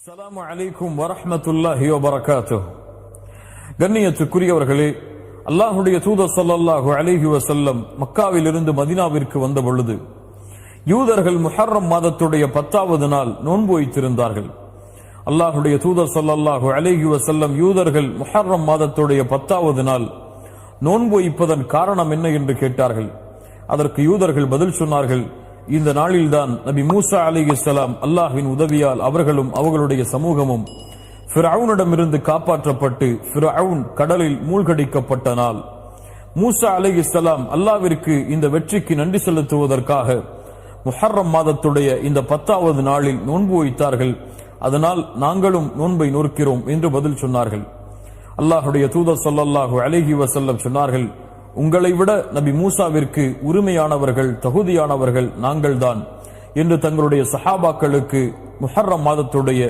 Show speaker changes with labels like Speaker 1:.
Speaker 1: அஸ்ஸலாமு அலைக்கும் வரஹ்மத்துல்லாஹி வபரகாத்துஹு. கண்ணியத்துக்குரியவர்களே, அல்லாஹுடைய தூதர் ஸல்லல்லாஹு அலைஹி வஸல்லம் மக்காவிலிருந்து மதீனாவிற்கு வந்த பொழுது யூதர்கள் முஹர்ரம் மாதத்துடைய 10வது நாள் நோன்பு வைத்திருந்தார்கள். அல்லாஹுடைய தூதர் ஸல்லல்லாஹு அலைஹி வஸல்லம் யூதர்கள் முஹர்ரம் மாதத்துடைய 10வது நாள் நோன்பு வைப்பதன் காரணம் என்ன என்று கேட்டார்கள். அதற்கு யூதர்கள் பதில் சொன்னார்கள், இந்த நாளில்தான் நபி மூசா அலைஹிஸ்ஸலாம் அல்லாஹ்வின் உதவியால் அவர்களும் அவர்களுடைய சமூகமும் ஃபிரௌனிடமிருந்து காப்பாற்றப்பட்டு ஃபிரௌன் கடலில் மூழ்கடிக்கப்பட்ட நாள். மூசா அலைஹிஸ்ஸலாம் அல்லாஹ்விற்கு இந்த வெற்றிக்கு நன்றி செலுத்துவதற்காக முஹர்ரம் மாதத்துடைய இந்த 10வது நாளில் நோன்பு வைத்தார்கள். அதனால் நாங்களும் நோன்பை நோக்கிறோம் என்று பதில் சொன்னார்கள். அல்லாஹுடைய தூதர் ஸல்லல்லாஹு அலைஹி வஸல்லம் சொன்னார்கள், உங்களை விட நபி மூசாவிற்கு உரிமையானவர்கள், தகுதியானவர்கள் நாங்கள்தான் என்று தங்களுடைய சஹாபாக்களுக்கு முஹர்ரம் மாதத்துடைய